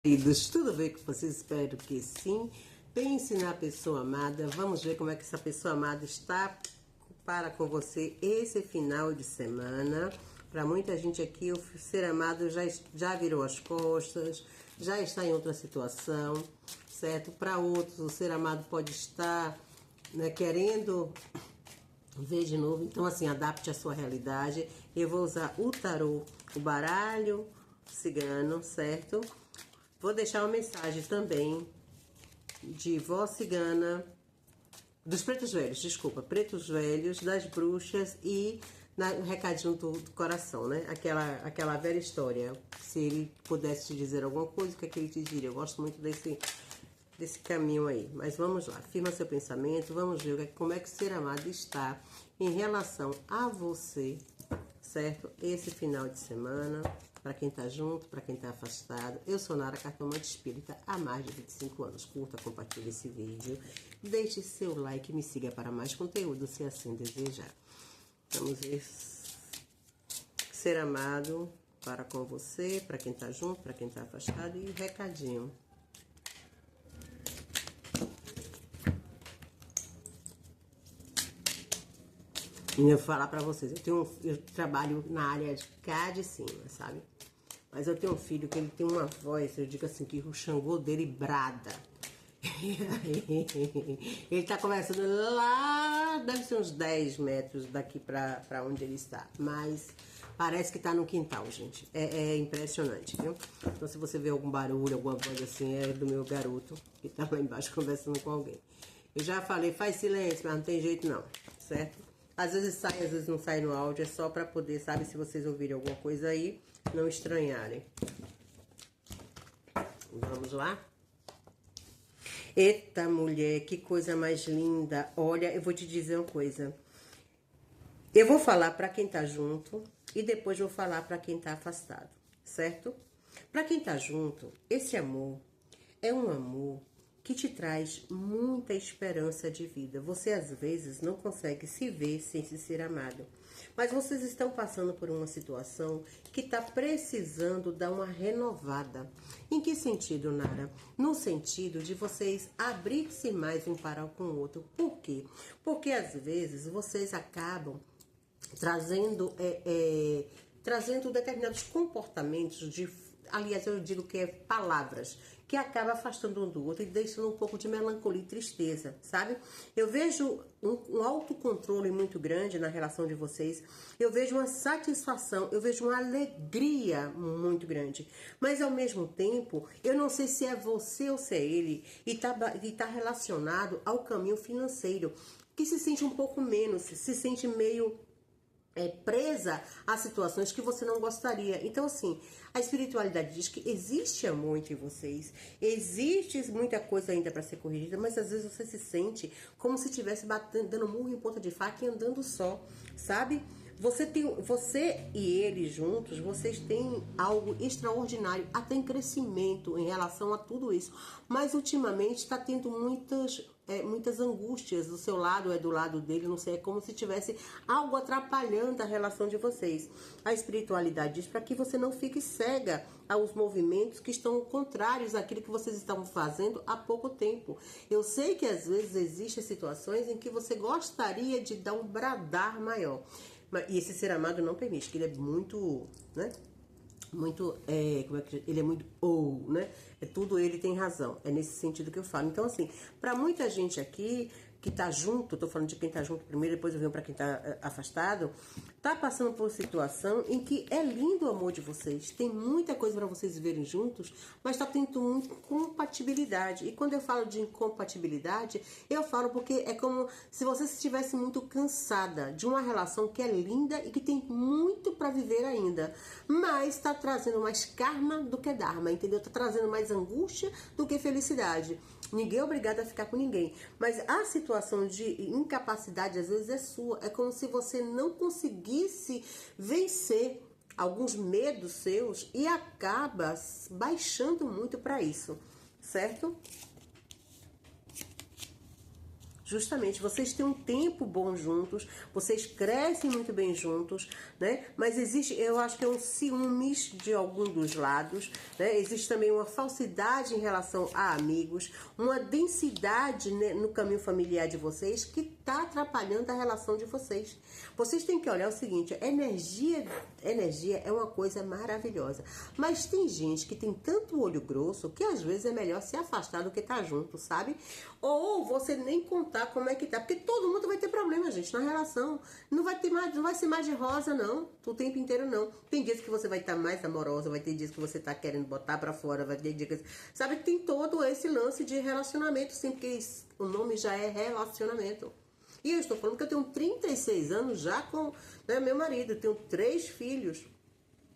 Queridos, tudo bem com vocês? Espero que sim. Pense na pessoa amada. Vamos ver como é que essa pessoa amada está para com você esse final de semana. Para muita gente aqui, o ser amado já virou as costas, já está em outra situação, certo? Para outros, o ser amado pode estar, né, querendo ver de novo. Então, assim, adapte a sua realidade. Eu vou usar o tarô, o baralho cigano, certo? Vou deixar uma mensagem também de vó cigana, dos pretos velhos, desculpa, pretos velhos, das bruxas e um recadinho do coração, né? Aquela velha história. Se ele pudesse te dizer alguma coisa, o que é que ele te diria? Eu gosto muito desse caminho aí. Mas vamos lá, firma seu pensamento, vamos ver como é que o ser amado está em relação a você, certo? Esse final de semana, para quem tá junto, para quem tá afastado. Eu sou Nara, cartomante espírita há mais de 25 anos. Curta, compartilhe esse vídeo, deixe seu like e me siga para mais conteúdo, se assim desejar. Vamos ver, ser amado para com você, para quem tá junto, para quem tá afastado e recadinho. E eu vou falar pra vocês, eu trabalho na área de cá de cima, sabe? Mas eu tenho um filho que ele tem uma voz, eu digo assim, que o Xangô dele brada. Ele tá conversando lá, deve ser uns 10 metros daqui pra onde ele está. Mas parece que tá no quintal, gente. É impressionante, viu? Então se você vê algum barulho, alguma voz assim, é do meu garoto, que tá lá embaixo conversando com alguém. Eu já falei, faz silêncio, mas não tem jeito não, certo? Às vezes sai, às vezes não sai no áudio, é só pra poder, sabe, se vocês ouvirem alguma coisa aí, não estranharem. Vamos lá? Eita, mulher, que coisa mais linda. Olha, eu vou te dizer uma coisa. Eu vou falar pra quem tá junto e depois vou falar pra quem tá afastado, certo? Pra quem tá junto, esse amor é um amor que te traz muita esperança de vida. Você às vezes não consegue se ver sem se ser amado. Mas vocês estão passando por uma situação que está precisando dar uma renovada. Em que sentido, Nara? No sentido de vocês abrir-se mais um para com o outro. Por quê? Porque às vezes vocês acabam trazendo determinados comportamentos aliás, eu digo que é palavras, que acaba afastando um do outro e deixando um pouco de melancolia e tristeza, sabe? Eu vejo um autocontrole muito grande na relação de vocês, eu vejo uma satisfação, eu vejo uma alegria muito grande, mas ao mesmo tempo, eu não sei se é você ou se é ele, e tá relacionado ao caminho financeiro, que se sente um pouco menos, se sente meio presa a situações que você não gostaria. Então, assim, a espiritualidade diz que existe amor entre vocês, existe muita coisa ainda para ser corrigida, mas às vezes você se sente como se estivesse dando murro em ponta de faca e andando só, sabe? Você e ele juntos, vocês têm algo extraordinário, até em crescimento em relação a tudo isso. Mas ultimamente está tendo muitas angústias do seu lado, do lado dele, não sei, é como se tivesse algo atrapalhando a relação de vocês. A espiritualidade diz para que você não fique cega aos movimentos que estão contrários àquilo que vocês estavam fazendo há pouco tempo. Eu sei que às vezes existem situações em que você gostaria de dar um bradar maior. E esse ser amado não permite, que ele é muito, né? Ele é muito né? Tudo ele tem razão. É nesse sentido que eu falo. Então, assim, para muita gente aqui que tá junto, tô falando de quem tá junto primeiro, depois eu venho para quem tá afastado, tá passando por uma situação em que é lindo o amor de vocês. Tem muita coisa para vocês viverem juntos, mas tá tendo muita incompatibilidade. E quando eu falo de incompatibilidade, eu falo porque é como se você estivesse muito cansada de uma relação que é linda e que tem muito para viver ainda, mas tá trazendo mais karma do que dharma, entendeu? Tá trazendo mais angústia do que felicidade. Ninguém é obrigado a ficar com ninguém, mas a situação de incapacidade às vezes é sua, é como se você não conseguisse vencer alguns medos seus e acaba baixando muito para isso, certo? Justamente, vocês têm um tempo bom juntos, vocês crescem muito bem juntos, né? Mas existe, eu acho que é um ciúmes de algum dos lados, né? Existe também uma falsidade em relação a amigos, uma densidade, né, no caminho familiar de vocês que está atrapalhando a relação de vocês. Vocês têm que olhar o seguinte, energia é uma coisa maravilhosa, mas tem gente que tem tanto olho grosso que às vezes é melhor se afastar do que estar junto, sabe? Ou você nem contar como é que tá, porque todo mundo vai ter problema, gente, na relação. Não vai ter mais, não vai ser mais de rosa, não, o tempo inteiro não. Tem dias que você vai estar mais amorosa, vai ter dias que você tá querendo botar pra fora, vai ter dias que... Sabe que tem todo esse lance de relacionamento, sim, porque o nome já é relacionamento. E eu estou falando que eu tenho 36 anos já com, né, meu marido, eu tenho 3 filhos.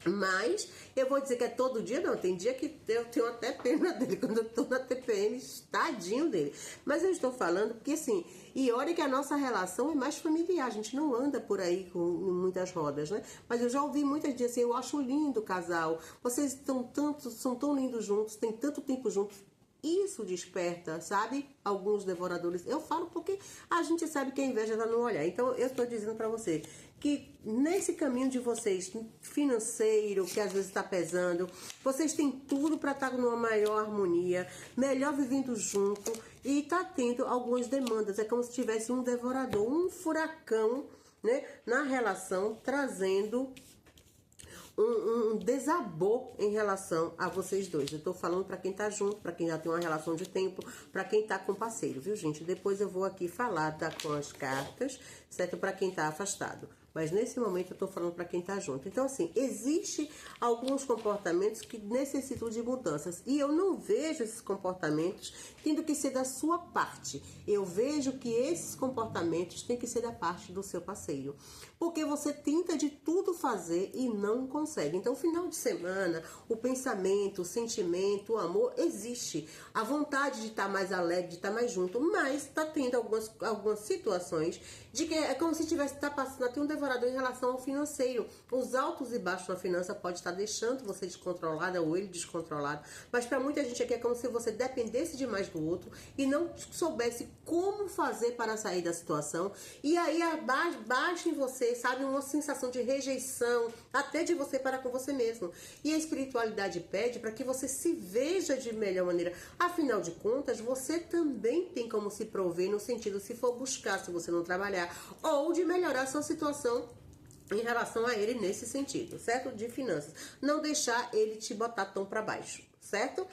Mas eu vou dizer que é todo dia, não. Tem dia que eu tenho até pena dele quando eu tô na TPM, tadinho dele. Mas eu estou falando porque assim, e olha que a nossa relação é mais familiar, a gente não anda por aí com muitas rodas, né? Mas eu já ouvi muitas dias assim, eu acho lindo o casal, vocês são tão lindos juntos, tem tanto tempo juntos. Isso desperta, sabe? Alguns devoradores. Eu falo porque a gente sabe que a inveja tá no olhar. Então, eu estou dizendo para você que nesse caminho de vocês, financeiro, que às vezes está pesando, vocês têm tudo para estar numa maior harmonia, melhor vivendo junto e tá tendo algumas demandas. É como se tivesse um devorador, um furacão, né, na relação, trazendo um desabor em relação a vocês dois. Eu tô falando para quem tá junto, para quem já tem uma relação de tempo, para quem tá com parceiro, viu, gente? Depois eu vou aqui falar, tá, com as cartas, certo? Para quem tá afastado. Mas nesse momento eu tô falando para quem tá junto. Então, assim, existe alguns comportamentos que necessitam de mudanças. E eu não vejo esses comportamentos tendo que ser da sua parte. Eu vejo que esses comportamentos têm que ser da parte do seu parceiro. Porque você tenta de tudo fazer e não consegue. Então, final de semana, o pensamento, o sentimento, o amor existe. A vontade de estar mais alegre, de estar mais junto, mas tá tendo algumas situações de que é como se tivesse tá passando até um devorador em relação ao financeiro. Os altos e baixos da finança pode estar deixando você descontrolada ou ele descontrolado, mas para muita gente aqui é como se você dependesse demais do outro e não soubesse como fazer para sair da situação. E aí baixa em você, sabe, uma sensação de rejeição, até de você para com você mesmo. E a espiritualidade pede para que você se veja de melhor maneira. Afinal de contas, você também tem como se prover no sentido, se for buscar, se você não trabalhar, ou de melhorar a sua situação em relação a ele nesse sentido, certo? De finanças. Não deixar ele te botar tão para baixo, certo?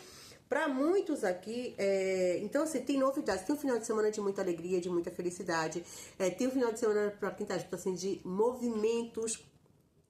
Para muitos aqui, então assim, tem novidades. Tem um final de semana de muita alegria, de muita felicidade. Tem um final de semana, para quem tá junto, assim, de movimentos.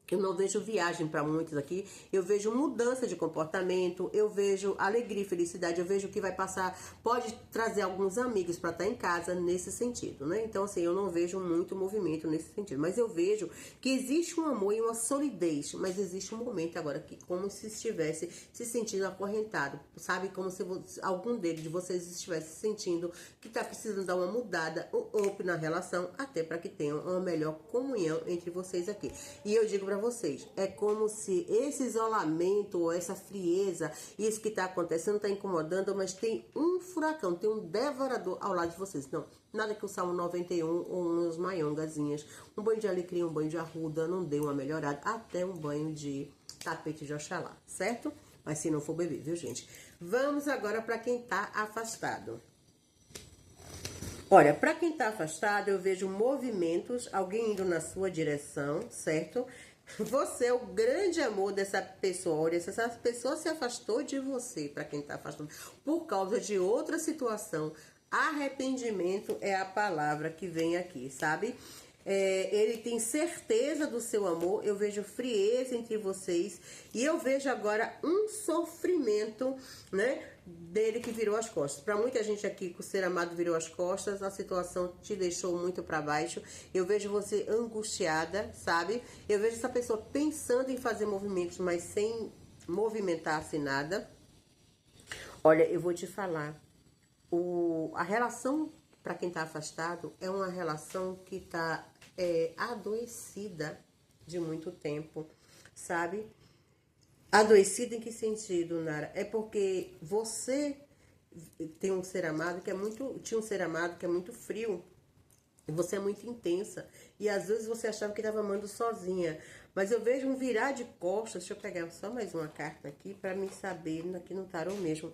Eu não vejo viagem para muitos aqui, eu vejo mudança de comportamento, eu vejo alegria e felicidade, eu vejo que vai passar, pode trazer alguns amigos para estar em casa nesse sentido, né? Então, assim, eu não vejo muito movimento nesse sentido, mas eu vejo que existe um amor e uma solidez, mas existe um momento agora que como se estivesse se sentindo acorrentado, sabe? Como se algum de vocês estivesse sentindo que está precisando dar uma mudada, um up na relação, até para que tenham uma melhor comunhão entre vocês aqui. E eu digo para vocês, é como se esse isolamento ou essa frieza, isso que está acontecendo está incomodando, mas tem um furacão, tem um devorador ao lado de vocês. Não, nada que o Salmo 91 ou umas maiongazinhas, um banho de alecrim, um banho de arruda, não dê uma melhorada, até um banho de tapete de Oxalá, certo? Mas se não for beber, viu, gente? Vamos agora para quem está afastado. Olha, para quem está afastado, eu vejo movimentos, alguém indo na sua direção, certo? Você é o grande amor dessa pessoa. Olha, essa pessoa se afastou de você, para quem está afastado, por causa de outra situação. Arrependimento é a palavra que vem aqui, sabe? Ele tem certeza do seu amor, eu vejo frieza entre vocês e eu vejo agora um sofrimento, né, dele que virou as costas. Para muita gente aqui, que o ser amado virou as costas, a situação te deixou muito para baixo. Eu vejo você angustiada, sabe? Eu vejo essa pessoa pensando em fazer movimentos, mas sem movimentar-se nada. Olha, eu vou te falar, a relação para quem está afastado é uma relação que está adoecida de muito tempo, sabe? Adoecida em que sentido, Nara? É porque você tem um ser amado que é muito, tinha um ser amado que é muito frio. E você é muito intensa. E às vezes você achava que estava amando sozinha. Mas eu vejo um virar de costas. Deixa eu pegar só mais uma carta aqui para me saber, aqui no tarô mesmo.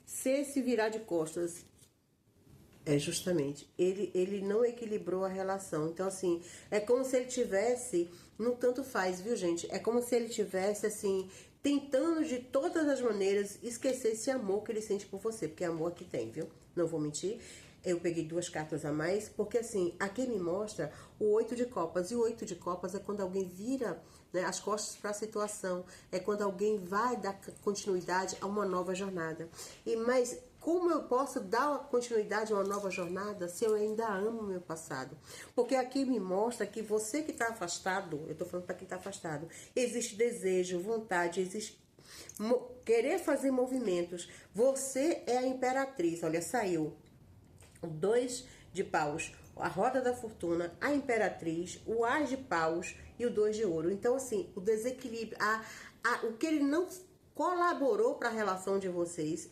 Se esse virar de costas é justamente, ele não equilibrou a relação. Então, assim, é como se ele tivesse, no tanto faz, viu, gente? É como se ele tivesse, assim, tentando de todas as maneiras esquecer esse amor que ele sente por você. Porque amor aqui tem, viu? Não vou mentir. Eu peguei 2 cartas a mais, porque assim, aqui me mostra o 8 de copas. E o 8 de copas é quando alguém vira, né, as costas para a situação. É quando alguém vai dar continuidade a uma nova jornada. Mas como eu posso dar uma continuidade a uma nova jornada se eu ainda amo o meu passado? Porque aqui me mostra que você que está afastado, eu estou falando para quem está afastado, existe desejo, vontade, existe querer fazer movimentos. Você é a imperatriz. Olha, saiu 2 de paus, a roda da fortuna, a imperatriz, o as de paus e o 2 de ouro. Então, assim, o desequilíbrio, o que ele não colaborou para a relação de vocês,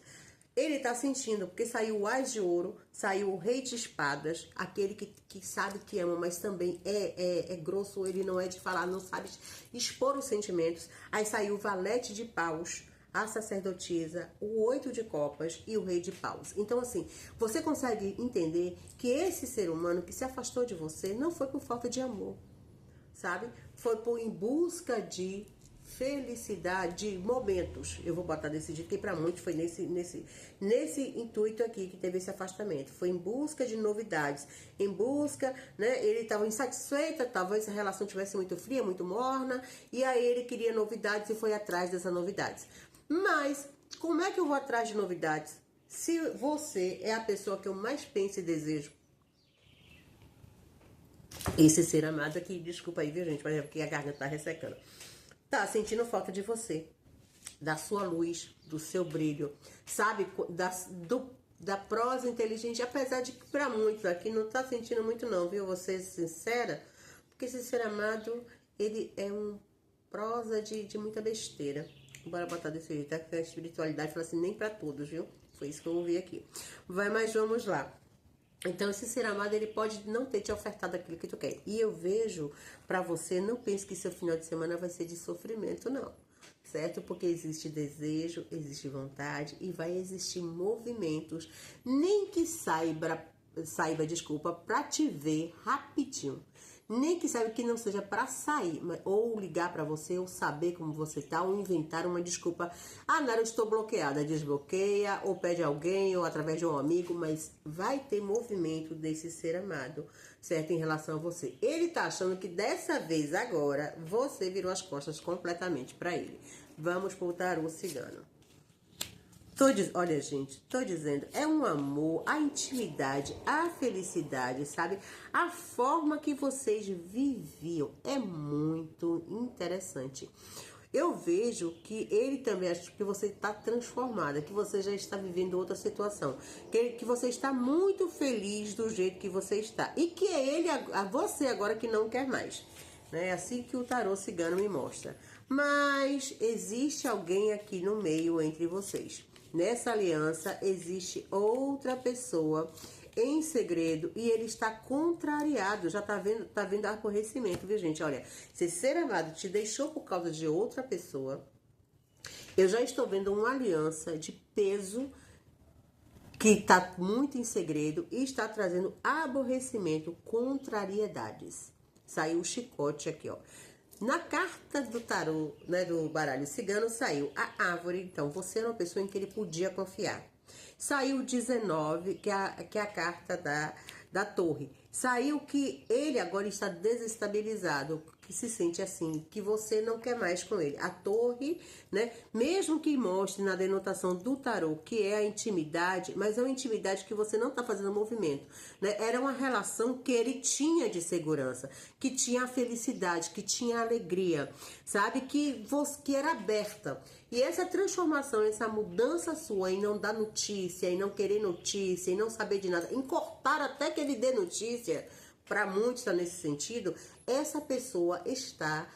ele tá sentindo, porque saiu o as de ouro, saiu o rei de espadas, aquele que sabe que ama, mas também é grosso, ele não é de falar, não sabe expor os sentimentos. Aí saiu o valete de paus, a sacerdotisa, o 8 de copas e o rei de paus. Então, assim, você consegue entender que esse ser humano que se afastou de você não foi por falta de amor, sabe? Foi por em busca de felicidade, momentos. Eu vou botar desse jeito, que para muitos foi nesse intuito aqui que teve esse afastamento. Foi em busca de novidades, em busca, né? Ele estava insatisfeito, talvez a relação tivesse muito fria, muito morna, e aí ele queria novidades e foi atrás dessas novidades. Mas como é que eu vou atrás de novidades se você é a pessoa que eu mais penso e desejo? Esse ser amado aqui, desculpa aí, viu, gente, mas é porque a garganta tá ressecando. Tá sentindo falta de você, da sua luz, do seu brilho, sabe? Da prosa inteligente, apesar de que pra muitos aqui não tá sentindo muito não, viu? Vou ser sincera, porque esse ser amado, ele é um prosa de muita besteira. Bora botar desse jeito, a espiritualidade fala assim, nem pra todos, viu? Foi isso que eu ouvi aqui. Mas vamos lá. Então, esse ser amado, ele pode não ter te ofertado aquilo que tu quer. E eu vejo pra você, não pense que seu final de semana vai ser de sofrimento, não. Certo? Porque existe desejo, existe vontade e vai existir movimentos, nem que saiba, desculpa, pra te ver rapidinho. Nem que saiba que não seja para sair, ou ligar para você, ou saber como você tá, ou inventar uma desculpa. Ah, Nara, eu estou bloqueada. Desbloqueia, ou pede alguém, ou através de um amigo, mas vai ter movimento desse ser amado, certo? Em relação a você. Ele tá achando que dessa vez, agora, você virou as costas completamente para ele. Vamos pro tarô cigano. Olha, gente, tô dizendo, é um amor, a intimidade, a felicidade, sabe? A forma que vocês viviam é muito interessante. Eu vejo que ele também acha que você está transformada, que você já está vivendo outra situação, que você está muito feliz do jeito que você está e que é ele, você agora que não quer mais. É assim que o tarô cigano me mostra. Mas existe alguém aqui no meio entre vocês. Nessa aliança existe outra pessoa em segredo e ele está contrariado. Já tá vendo aborrecimento, viu, gente? Olha, se esse ser amado te deixou por causa de outra pessoa, eu já estou vendo uma aliança de peso que está muito em segredo e está trazendo aborrecimento, contrariedades. Saiu o chicote aqui, ó. Na carta do tarô, né, do baralho cigano, saiu a árvore. Então, você era uma pessoa em que ele podia confiar. Saiu o 19, que é a carta da torre. Saiu que ele agora está desestabilizado, que se sente assim, que você não quer mais com ele. A torre, né, mesmo que mostre na denotação do tarô que é a intimidade, mas é uma intimidade que você não está fazendo movimento, né? Era uma relação que ele tinha de segurança, que tinha a felicidade, que tinha a alegria, sabe? Que era aberta. E essa transformação, essa mudança sua em não dar notícia, em não querer notícia, em não saber de nada, em cortar até que ele dê notícia, para muitos está nesse sentido, essa pessoa está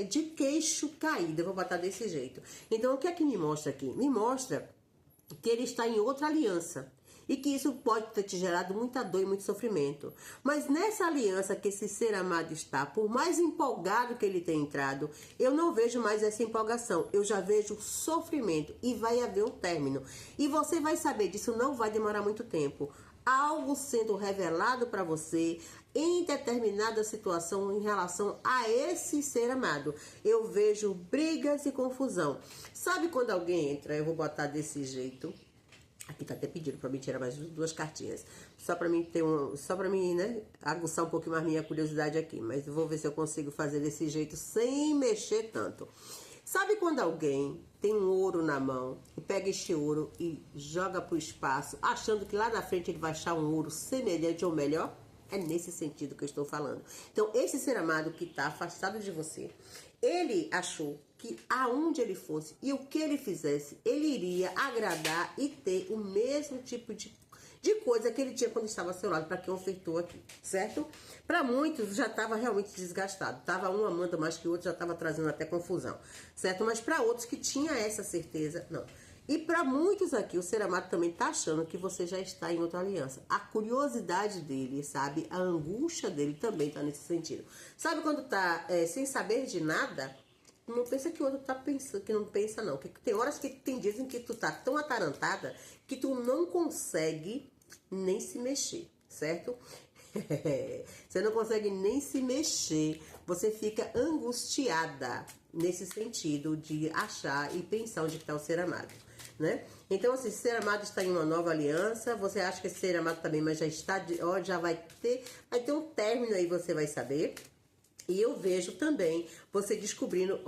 de queixo caído, eu vou botar desse jeito. Então, o que é que me mostra aqui? Me mostra que ele está em outra aliança. E que isso pode ter te gerado muita dor e muito sofrimento. Mas nessa aliança que esse ser amado está, por mais empolgado que ele tenha entrado, eu não vejo mais essa empolgação. Eu já vejo sofrimento e vai haver um término. E você vai saber disso, não vai demorar muito tempo. Algo sendo revelado para você em determinada situação em relação a esse ser amado. Eu vejo brigas e confusão. Sabe quando alguém entra, eu vou botar desse jeito... Aqui tá até pedindo para mim tirar mais 2 cartinhas. Só para mim né, aguçar um pouquinho mais minha curiosidade aqui. Mas eu vou ver se eu consigo fazer desse jeito sem mexer tanto. Sabe quando alguém tem um ouro na mão e pega este ouro e joga pro espaço, achando que lá na frente ele vai achar um ouro semelhante ou melhor? É nesse sentido que eu estou falando. Então, esse ser amado que está afastado de você, ele achou que aonde ele fosse e o que ele fizesse, ele iria agradar e ter o mesmo tipo de coisa que ele tinha quando estava ao seu lado, para quem ofertou aqui, certo? Para muitos já estava realmente desgastado, estava um amando mais que o outro, já estava trazendo até confusão, certo? Mas para outros que tinha essa certeza, não. E para muitos aqui, o ser amado também tá achando que você já está em outra aliança. A curiosidade dele, sabe? A angústia dele também tá nesse sentido. Sabe quando tá sem saber de nada? Não pensa que o outro tá pensando, que não pensa não. Que tem horas que tem dias em que tu tá tão atarantada que tu não consegue nem se mexer, certo? Você não consegue nem se mexer. Você fica angustiada nesse sentido de achar e pensar onde está o ser amado. Né? Então, assim, esse ser amado está em uma nova aliança, você acha que esse ser amado também, mas já está, já vai ter um término aí, você vai saber. E eu vejo também você descobrindo,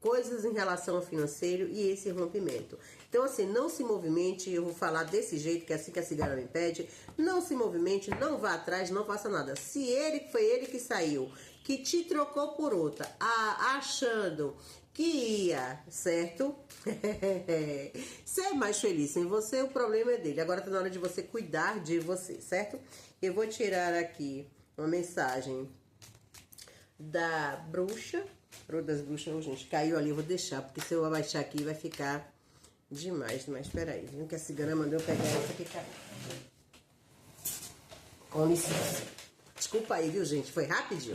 coisas em relação ao financeiro e esse rompimento. Então, assim, não se movimente, eu vou falar desse jeito, que é assim que a cigana me pede, não se movimente, não vá atrás, não faça nada. Se foi ele que saiu, que te trocou por outra, achando que ia, certo? Ser mais feliz sem você, o problema é dele. Agora tá na hora de você cuidar de você, certo? Eu vou tirar aqui uma mensagem da bruxa, ou das bruxas, gente, caiu ali, eu vou deixar, porque se eu abaixar aqui vai ficar demais. Mas peraí, viu que a cigana mandou pegar essa que caiu. Com licença. Desculpa aí, viu, gente? Foi rapidinho.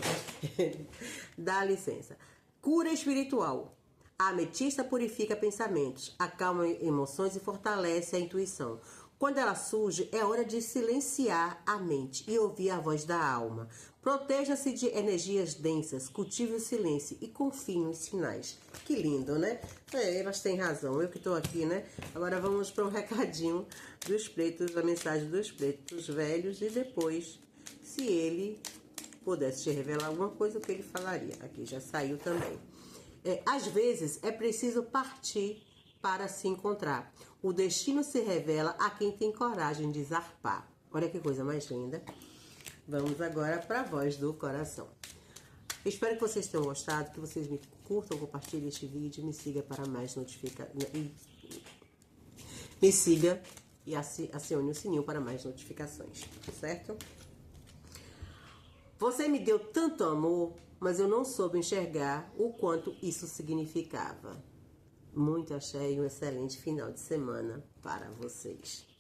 Dá licença. Cura espiritual. A ametista purifica pensamentos, acalma emoções e fortalece a intuição. Quando ela surge, é hora de silenciar a mente e ouvir a voz da alma. Proteja-se de energias densas, cultive o silêncio e confie nos sinais. Que lindo, né? Elas têm razão, eu que estou aqui, né? Agora vamos para um recadinho dos pretos, a mensagem dos pretos velhos e depois, se ele pudesse te revelar alguma coisa, o que ele falaria. Aqui já saiu também. Às vezes é preciso partir para se encontrar. O destino se revela a quem tem coragem de zarpar. Olha que coisa mais linda. Vamos agora para a voz do coração. Espero que vocês tenham gostado, que vocês me curtam, compartilhem este vídeo, me siga para mais notificações. Me siga e acione o sininho para mais notificações, certo? Você me deu tanto amor, mas eu não soube enxergar o quanto isso significava. Muito axé e um excelente final de semana para vocês.